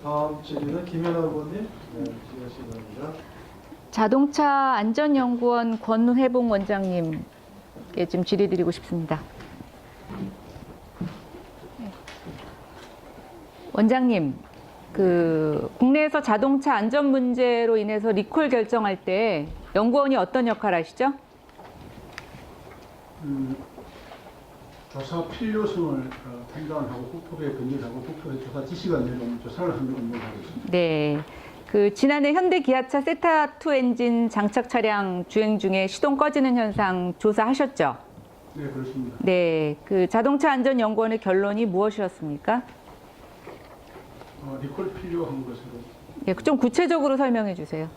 다음 질의는 김연아 후보님 질의하시기 바랍니다. 자동차 안전연구원 권회봉 원장님께 좀 질의드리고 싶습니다. 원장님, 국내에서 자동차 안전 문제로 인해서 리콜 결정할 때 연구원이 어떤 역할을 하시죠? 조사 필요성을 판단하고 국토부에 건의하고 국토부에 조사 지시가 내려오면 조사를 하는 업무를 하고 있습니다. 네. 지난해 현대 기아차 세타2 엔진 장착 차량 주행 중에 시동 꺼지는 현상 조사하셨죠? 네, 그렇습니다. 네. 자동차 안전연구원의 결론이 무엇이었습니까? 리콜 필요한 것으로. 네, 좀 구체적으로 설명해 주세요.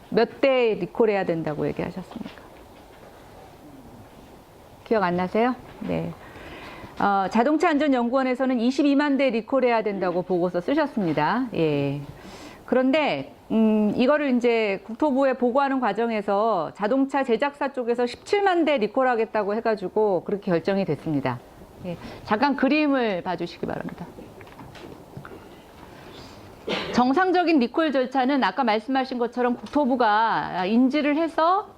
몇 대 리콜해야 된다고 얘기하셨습니까? 기억 안 나세요? 네. 자동차 안전연구원에서는 22만 대 리콜해야 된다고 보고서 쓰셨습니다. 예. 그런데 이거를 이제 국토부에 보고하는 과정에서 자동차 제작사 쪽에서 17만 대 리콜하겠다고 해가지고 그렇게 결정이 됐습니다. 예. 잠깐 그림을 봐주시기 바랍니다. 정상적인 리콜 절차는 아까 말씀하신 것처럼 국토부가 인지를 해서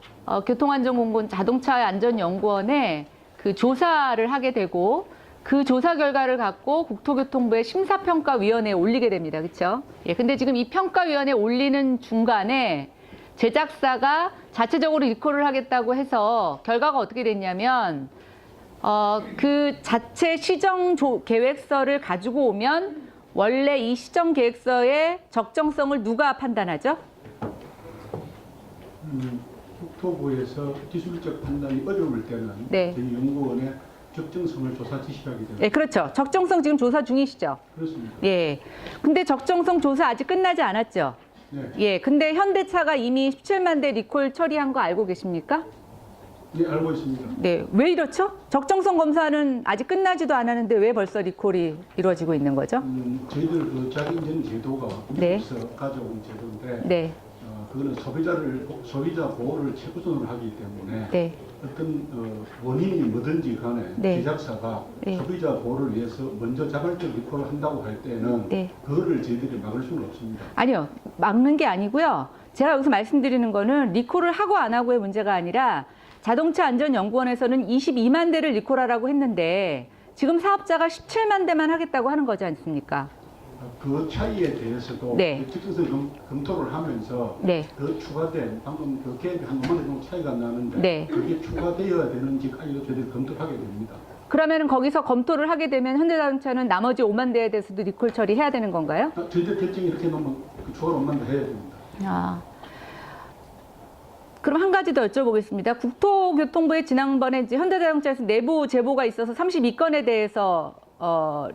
교통안전공군 자동차 안전연구원에 조사를 하게 되고 그 조사 결과를 갖고 국토교통부의 심사평가위원회에 올리게 됩니다. 그렇죠? 예, 근데 지금 이 평가위원회에 올리는 중간에 제작사가 자체적으로 리콜을 하겠다고 해서 결과가 어떻게 됐냐면 그 자체 시정 계획서를 가지고 오면 원래 이 시정 계획서의 적정성을 누가 판단하죠? 국토부에서 기술적 판단이 어려울 때는 네. 저희 연구원의 적정성을 조사 지시하게 됩니다. 네, 그렇죠. 적정성 지금 조사 중이시죠? 그렇습니다. 예. 근데 적정성 조사 아직 끝나지 않았죠? 네. 예. 근데 현대차가 이미 17만 대 리콜 처리한 거 알고 계십니까? 네, 알고 있습니다. 네. 왜 이렇죠? 적정성 검사는 아직 끝나지도 않았는데 왜 벌써 리콜이 이루어지고 있는 거죠? 저희들 자기인증 제도가 네. 미국에서 가져온 제도인데 네. 그거는 소비자 보호를 최우선으로 하기 때문에 네. 어떤 원인이 뭐든지 간에 네. 제작사가 네. 소비자 보호를 위해서 먼저 자발적 리콜을 한다고 할 때는 네. 그거를 저희들이 막을 수는 없습니다. 아니요. 막는 게 아니고요. 제가 여기서 말씀드리는 거는 리콜을 하고 안 하고의 문제가 아니라 자동차 안전연구원에서는 22만 대를 리콜하라고 했는데 지금 사업자가 17만 대만 하겠다고 하는 거지 않습니까? 그 차이에 대해서도 네. 적정성 검토를 하면서 네. 더 추가된 방금 그 계획이 한 5만 대 정도 차이가 나는데 네. 그게 추가되어야 되는지까지도 저희들이 검토를 하게 됩니다. 그러면 거기서 검토를 하게 되면 현대자동차는 나머지 5만 대에 대해서도 리콜 처리해야 되는 건가요? 저희들 결정이 이렇게 놓으면 그 추가로 5만 대 해야 됩니다. 아. 그럼 한 가지 더 여쭤보겠습니다. 국토교통부에 지난번에 이제 현대자동차에서 내부 제보가 있어서 32건에 대해서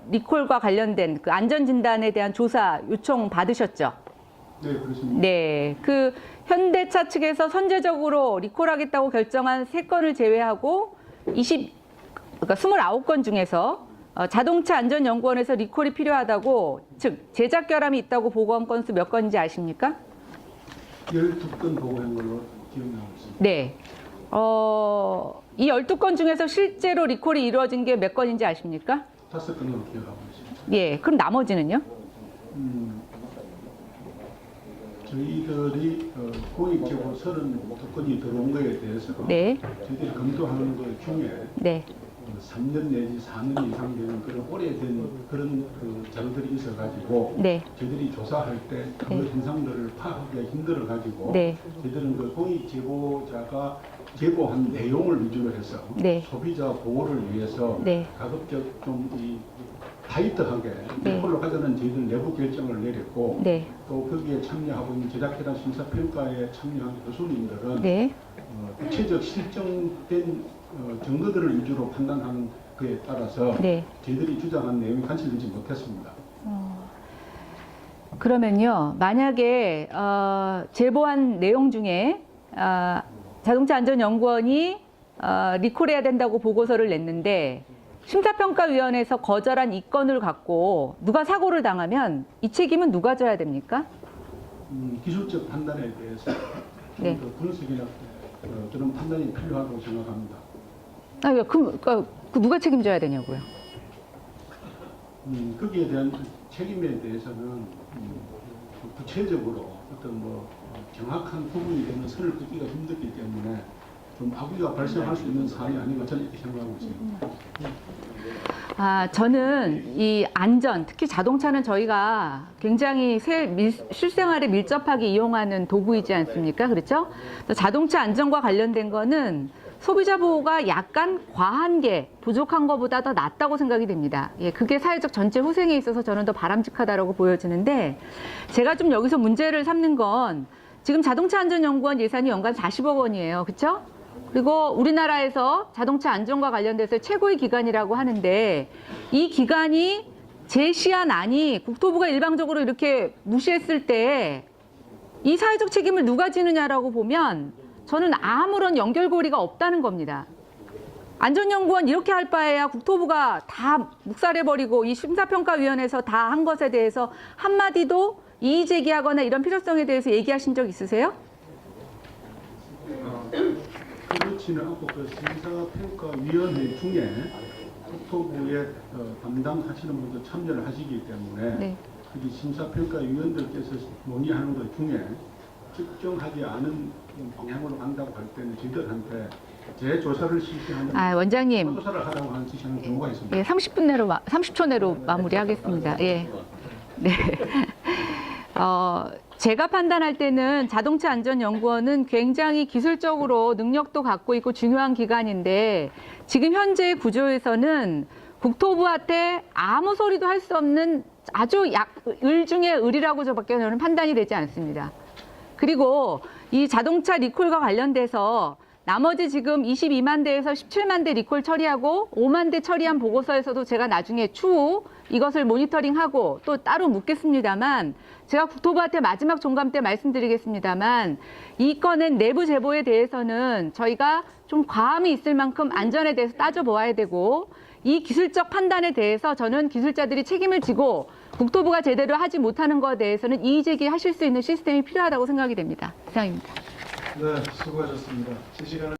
리콜과 관련된 그 안전진단에 대한 조사 요청 받으셨죠? 네, 그렇습니다. 네. 현대차 측에서 선제적으로 리콜하겠다고 결정한 3건을 제외하고 그러니까 29건 중에서 자동차 안전연구원에서 리콜이 필요하다고, 즉 제작 결함이 있다고 보고한 건수 몇 건인지 아십니까? 12건 보고한 걸로 기억나고 있습니다. 네. 이 12건 중에서 실제로 리콜이 이루어진 게 몇 건인지 아십니까? 5건으로 기억하고 있습니다. 예. 그럼 나머지는요? 저희들이 공익제보 32건이 들어온 거에 대해서 네. 저희들이 검토하는 것 중에 네. 3년 내지 4년 이상 되는 그런 오래된 그런 자료들이 있어가지고 네. 저희들이 조사할 때 그 네. 현상들을 파악하기가 힘들어가지고 네. 저희들은 그 공익제보자가 제보한 내용을 위주로 해서 네. 소비자 보호를 위해서 네. 가급적 좀 타이트하게 네. 리콜로 하자는 저희들 내부 결정을 내렸고 네. 또 거기에 참여하고 있는 제작회단 심사평가에 참여한 교수님들은 네. 구체적 실정된 증거들을 위주로 판단하는 그에 따라서 네. 저희들이 주장한 내용이 간실되지 못했습니다. 그러면요, 만약에 제보한 내용 중에 자동차 안전연구원이 리콜해야 된다고 보고서를 냈는데 심사평가위원회에서 거절한 이 건을 갖고 누가 사고를 당하면 이 책임은 누가 져야 됩니까? 기술적 판단에 대해서 네. 좀 더 분석이나 그런 판단이 필요하다고 생각합니다. 그 누가 책임져야 되냐고요? 거기에 대한 책임에 대해서는 구체적으로 어떤 뭐 정확한 부분이 되는 선을 긋기가 힘들기 때문에 좀 악의가 발생할 수 있는 사안이 아닌가 저는 이렇게 생각하고 있습니다. 저는 이 안전, 특히 자동차는 저희가 굉장히 실생활에 밀접하게 이용하는 도구이지 않습니까? 그렇죠? 자동차 안전과 관련된 거는 소비자 보호가 약간 과한 게 부족한 것보다 더 낫다고 생각이 됩니다. 예, 그게 사회적 전체 후생에 있어서 저는 더 바람직하다고 보여지는데 제가 좀 여기서 문제를 삼는 건 지금 자동차안전연구원 예산이 연간 40억 원이에요. 그렇죠? 그리고 우리나라에서 자동차 안전과 관련돼서 최고의 기관이라고 하는데 이 기관이 제시한 안이 국토부가 일방적으로 이렇게 무시했을 때 이 사회적 책임을 누가 지느냐라고 보면 저는 아무런 연결고리가 없다는 겁니다. 안전연구원 이렇게 할 바에야 국토부가 다 묵살해버리고 이 심사평가위원회에서 다 한 것에 대해서 한마디도 이의 제기하거나 이런 필요성에 대해서 얘기하신 적 있으세요? 그렇지는 않고 그 심사평가위원회 중에 국토부에 담당하시는 분들 참여를 하시기 때문에 네. 그 심사평가위원들께서 논의하는 것 중에 특정하지 않은 방향으로 간다고 할 때는 저희들한테 재조사를 실시하는 원장님. 조사를 하라고 하는 지시하는 경우가 있습니다. 예, 30초 내로 마무리하겠습니다. 예. 네. 제가 판단할 때는 자동차안전연구원은 굉장히 기술적으로 능력도 갖고 있고 중요한 기관인데 지금 현재의 구조에서는 국토부한테 아무 소리도 할 수 없는 아주 을 중에 을이라고 저밖에 저는 판단이 되지 않습니다. 그리고 이 자동차 리콜과 관련돼서 나머지 지금 22만 대에서 17만 대 리콜 처리하고 5만 대 처리한 보고서에서도 제가 나중에 추후 이것을 모니터링하고 또 따로 묻겠습니다만 제가 국토부한테 마지막 종감 때 말씀드리겠습니다만 이 건의 내부 제보에 대해서는 저희가 좀 과함이 있을 만큼 안전에 대해서 따져보아야 되고 이 기술적 판단에 대해서 저는 기술자들이 책임을 지고 국토부가 제대로 하지 못하는 것에 대해서는 이의 제기하실 수 있는 시스템이 필요하다고 생각이 됩니다. 이상입니다. 네, 수고하셨습니다. 실시간을